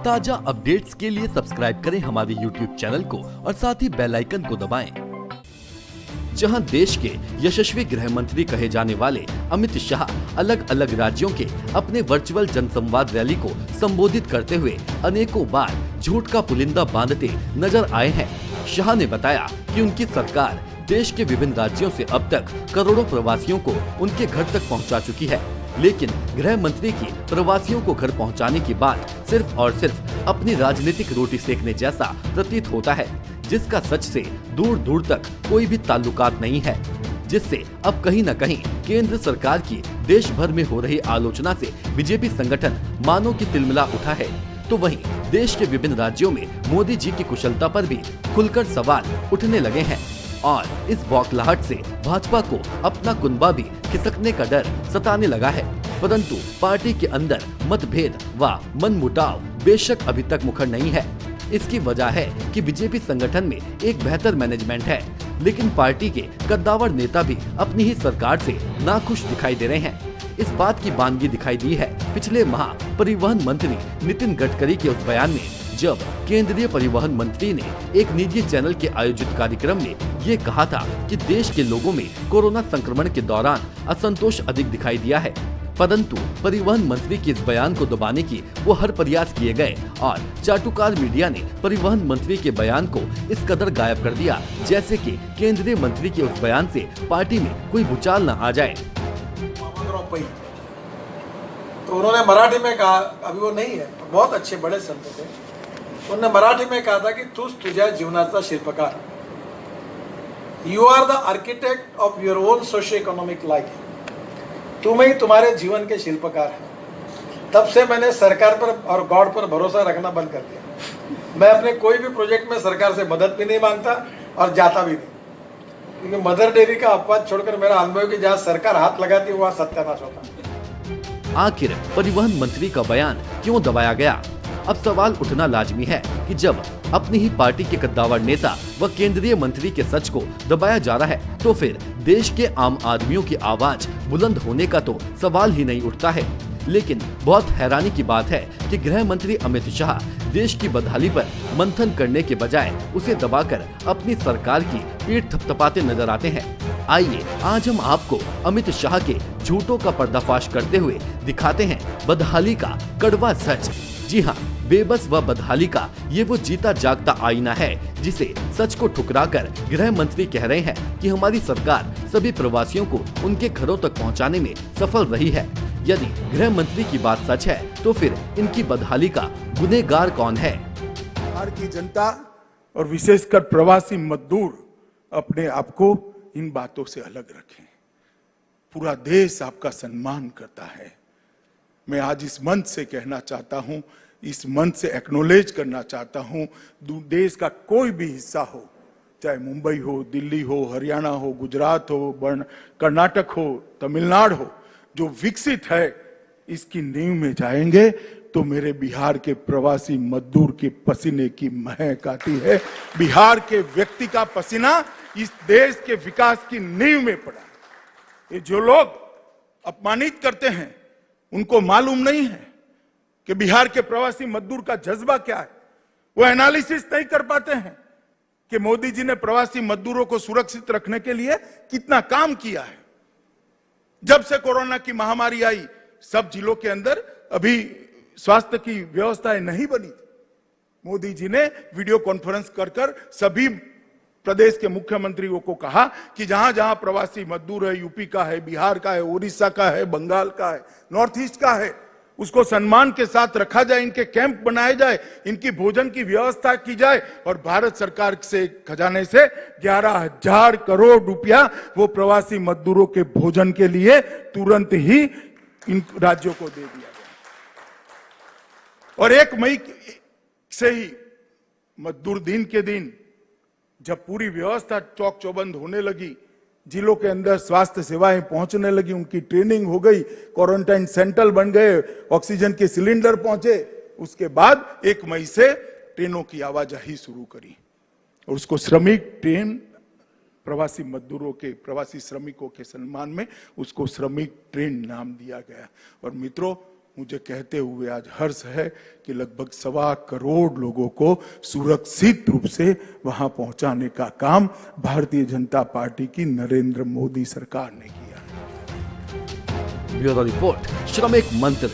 ताजा अपडेट्स के लिए सब्सक्राइब करें हमारे YouTube चैनल को और साथ ही बेल आइकन को दबाएं। जहां देश के यशस्वी गृह मंत्री कहे जाने वाले अमित शाह अलग अलग राज्यों के अपने वर्चुअल जनसंवाद रैली को संबोधित करते हुए अनेकों बार झूठ का पुलिंदा बांधते नजर आए हैं। शाह ने बताया कि उनकी सरकार देश के विभिन्न राज्यों से अब तक करोड़ों प्रवासियों को उनके घर तक पहुंचा चुकी है, लेकिन गृह मंत्री की प्रवासियों को घर पहुंचाने की बात सिर्फ और सिर्फ अपनी राजनीतिक रोटी सेकने जैसा प्रतीत होता है, जिसका सच से दूर दूर तक कोई भी ताल्लुकात नहीं है। जिससे अब कहीं न कहीं केंद्र सरकार की देश भर में हो रही आलोचना से बीजेपी संगठन मानो की तिलमिला उठा है, तो वहीं देश के विभिन्न राज्यों में मोदी जी की कुशलता पर भी खुलकर सवाल उठने लगे हैं और इस बौखलाहट से भाजपा को अपना कुनबा भी खिसकने का डर सताने लगा है। परंतु पार्टी के अंदर मतभेद व मनमुटाव बेशक अभी तक मुखर नहीं है। इसकी वजह है कि बीजेपी संगठन में एक बेहतर मैनेजमेंट है, लेकिन पार्टी के कद्दावर नेता भी अपनी ही सरकार से नाखुश दिखाई दे रहे हैं। इस बात की बानगी दिखाई दी है पिछले माह परिवहन मंत्री नितिन गडकरी के उस बयान में, जब केंद्रीय परिवहन मंत्री ने एक निजी चैनल के आयोजित कार्यक्रम में ये कहा था कि देश के लोगों में कोरोना संक्रमण के दौरान असंतोष अधिक दिखाई दिया है। परंतु परिवहन मंत्री के इस बयान को दबाने की वो हर प्रयास किए गए और चाटुकार मीडिया ने परिवहन मंत्री के बयान को इस कदर गायब कर दिया जैसे कि केंद्रीय मंत्री के उस बयान से पार्टी में कोई भूचाल न आ जाए। तो उन्होंने मराठी में कहा, अभी वो नहीं है, बहुत अच्छे बड़े संत थे, उन्होंने मराठी में कहा था कि तूच तुझ्या जीवनाचा शिल्पकार, you are the architect of your own socio economic life, तुम ही तुम्हारे जीवन के शिल्पकार हैं। तब से मैंने सरकार पर और गॉड पर भरोसा रखना बंद कर दिया। मैं अपने कोई भी प्रोजेक्ट में सरकार से मदद भी नहीं मांगता और जाता भी नहीं, क्योंकि मदर डेयरी का अपवाद छोड़कर मेरा अनुभव कि जहाँ सरकार हाथ लगाती है वहाँ सत्यानाश होता। आखिर परिवहन मंत्री का बयान क्यों दबाया गया? अब सवाल उठना लाजमी है कि जब अपनी ही पार्टी के कद्दावर नेता व केंद्रीय मंत्री के सच को दबाया जा रहा है, तो फिर देश के आम आदमियों की आवाज बुलंद होने का तो सवाल ही नहीं उठता है। लेकिन बहुत हैरानी की बात है कि गृह मंत्री अमित शाह देश की बदहाली पर मंथन करने के बजाय उसे दबाकर अपनी सरकार की पीठ थपथपाते नजर आते हैं। आइए आज हम आपको अमित शाह के झूठों का पर्दाफाश करते हुए दिखाते हैं बदहाली का कड़वा सच। जी हाँ, बेबस व बदहाली का ये वो जीता जागता आईना है जिसे सच को ठुकराकर गृह मंत्री कह रहे हैं कि हमारी सरकार सभी प्रवासियों को उनके घरों तक पहुंचाने में सफल रही है। यदि गृह मंत्री की बात सच है तो फिर इनकी बदहाली का गुनहगार कौन है? बिहार की जनता और विशेषकर प्रवासी मजदूर अपने आप को इन बातों से अलग रखें। पूरा देश आपका सम्मान करता है। मैं आज इस मंच से कहना चाहता हूं, इस मंच से एक्नॉलेज करना चाहता हूं, देश का कोई भी हिस्सा हो, चाहे मुंबई हो, दिल्ली हो, हरियाणा हो, गुजरात हो, कर्नाटक हो, तमिलनाडु हो, जो विकसित है इसकी नींव में जाएंगे तो मेरे बिहार के प्रवासी मजदूर के पसीने की महक आती है। बिहार के व्यक्ति का पसीना इस देश के विकास की नींव में पड़ा है। ये जो लोग अपमानित करते हैं उनको मालूम नहीं है कि बिहार के प्रवासी मजदूर का जज्बा क्या है। वो एनालिसिस नहीं कर पाते हैं कि मोदी जी ने प्रवासी मजदूरों को सुरक्षित रखने के लिए कितना काम किया है। जब से कोरोना की महामारी आई, सब जिलों के अंदर अभी स्वास्थ्य की व्यवस्थाएं नहीं बनी थी। मोदी जी ने वीडियो कॉन्फ्रेंस कर सभी प्रदेश के मुख्यमंत्रियों को कहा कि जहां जहां प्रवासी मजदूर है, यूपी का है, बिहार का है, उड़ीसा का है, बंगाल का है, नॉर्थ ईस्ट का है, उसको सम्मान के साथ रखा जाए, इनके कैंप बनाए जाए, इनकी भोजन की व्यवस्था की जाए और भारत सरकार से खजाने से 11,000 करोड़ रुपया वो प्रवासी मजदूरों के भोजन के लिए तुरंत ही इन राज्यों को दे दिया गया। और 1 मई से ही मजदूर दिन के दिन जब पूरी व्यवस्था चौक चौबंद होने लगी, जिलों के अंदर स्वास्थ्य सेवाएं पहुंचने लगी, उनकी ट्रेनिंग हो गई, क्वारंटाइन सेंटर बन गए, ऑक्सीजन के सिलेंडर पहुंचे, उसके बाद 1 मई से ट्रेनों की आवाजाही शुरू करी और उसको श्रमिक ट्रेन प्रवासी मजदूरों के, प्रवासी श्रमिकों के सम्मान में उसको श्रमिक ट्रेन नाम दिया गया। और मित्रों, मुझे कहते हुए आज हर्ष है कि लगभग 1.25 करोड़ लोगों को सुरक्षित रूप से वहां पहुंचाने का काम भारतीय जनता पार्टी की नरेंद्र मोदी सरकार ने किया। ब्यूरो रिपोर्ट, श्रमिक मंत्र।